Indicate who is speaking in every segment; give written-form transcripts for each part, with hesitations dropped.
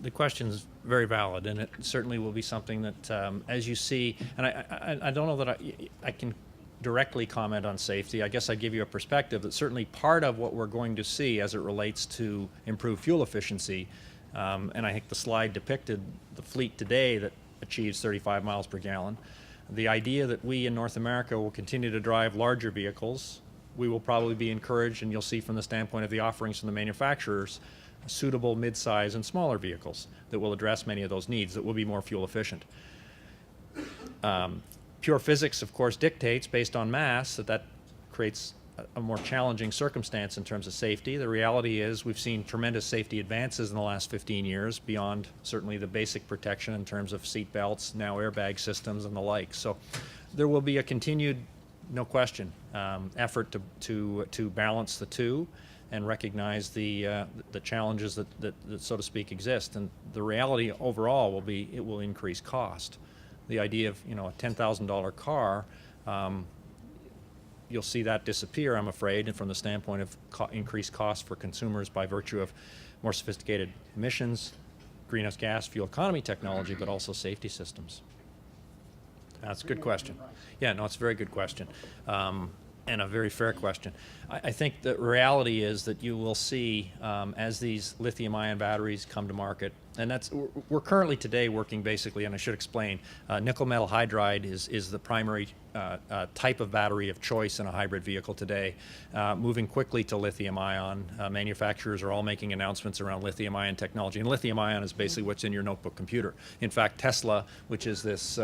Speaker 1: the question is very valid, and it certainly will be something that, as you see, and I don't know that I can directly comment on safety. I guess I'd give you a perspective that certainly part of what we're going to see as it relates to improved fuel efficiency, and I think the slide depicted the fleet today that achieves 35 miles per gallon. The idea that we in North America will continue to drive larger vehicles, we will probably be encouraged, and you'll see from the standpoint of the offerings from the manufacturers, suitable mid-size and smaller vehicles that will address many of those needs, that will be more fuel efficient. Pure physics, of course, dictates, based on mass, that creates a more challenging circumstance in terms of safety. The reality is we've seen tremendous safety advances in the last 15 years beyond certainly the basic protection in terms of seat belts, now airbag systems and the like. So there will be a continued, no question, effort to balance the two and recognize the challenges that, so to speak, exist. And the reality overall will be it will increase cost. The idea of a $10,000 car, you'll see that disappear, I'm afraid, and from the standpoint of increased cost for consumers by virtue of more sophisticated emissions, greenhouse gas, fuel economy technology, but also safety systems. That's a good question. Yeah, no, it's a very good question, and a very fair question. I think the reality is that you will see as these lithium-ion batteries come to market, and we're currently today working basically, and I should explain, nickel metal hydride is the primary type of battery of choice in a hybrid vehicle today. Moving quickly to lithium-ion, manufacturers are all making announcements around lithium-ion technology, and lithium-ion is basically what's in your notebook computer. In fact, Tesla, which is this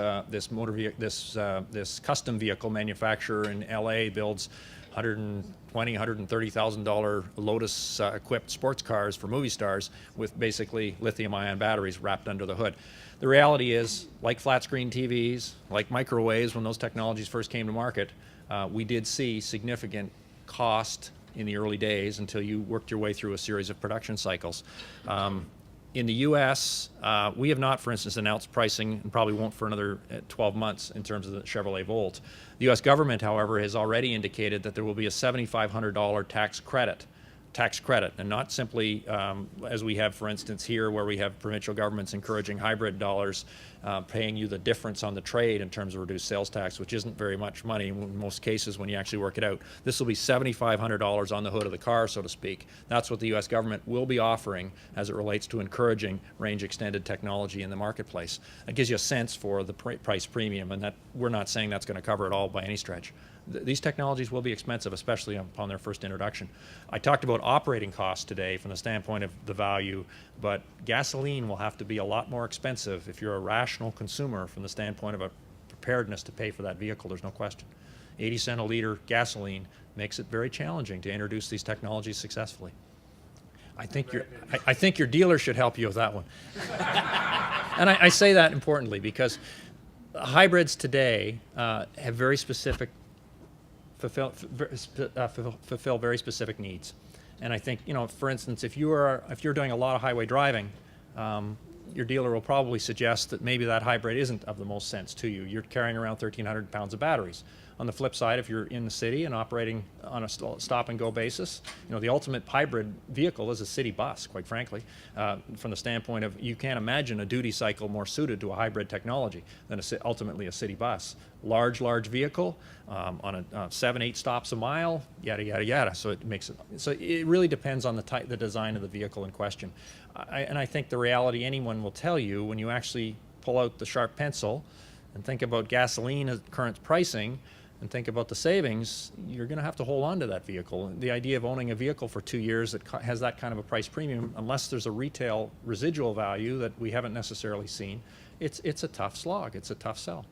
Speaker 1: custom vehicle manufacturer in LA, builds $120,000, $130,000 Lotus equipped sports cars for movie stars with basically lithium-ion batteries wrapped under the hood. The reality is, like flat screen TVs, like microwaves, when those technologies first came to market, we did see significant cost in the early days until you worked your way through a series of production cycles. In the U.S., we have not, for instance, announced pricing, and probably won't for another 12 months in terms of the Chevrolet Volt. The U.S. government, however, has already indicated that there will be a $7,500 tax credit, and not simply as we have, for instance, here, where we have provincial governments encouraging hybrid dollars, paying you the difference on the trade in terms of reduced sales tax, which isn't very much money in most cases when you actually work it out. This will be $7,500 on the hood of the car, so to speak. That's what the U.S. government will be offering as it relates to encouraging range-extended technology in the marketplace. It gives you a sense for the price premium, and that we're not saying that's going to cover it all by any stretch. These technologies will be expensive, especially upon their first introduction. I talked about operating costs today from the standpoint of the value, but gasoline will have to be a lot more expensive if you're a rational consumer from the standpoint of a preparedness to pay for that vehicle. There's no question. 80 cents a liter gasoline makes it very challenging to introduce these technologies successfully. I think your dealer should help you with that one. And I say that importantly because hybrids today have very specific fulfill very specific needs, and I think for instance, if you're doing a lot of highway driving, your dealer will probably suggest that maybe that hybrid isn't of the most sense to you. You're carrying around 1,300 pounds of batteries. On the flip side, if you're in the city and operating on a stop-and-go basis, the ultimate hybrid vehicle is a city bus, quite frankly, from the standpoint of you can't imagine a duty cycle more suited to a hybrid technology than ultimately a city bus. Large vehicle on a 7-8 stops a mile, yada, yada, yada. So it really depends on the design of the vehicle in question. And I think the reality anyone will tell you when you actually pull out the sharp pencil and think about gasoline at current pricing, and think about the savings, you're going to have to hold on to that vehicle. The idea of owning a vehicle for 2 years that has that kind of a price premium, unless there's a retail residual value that we haven't necessarily seen, it's a tough slog. It's a tough sell.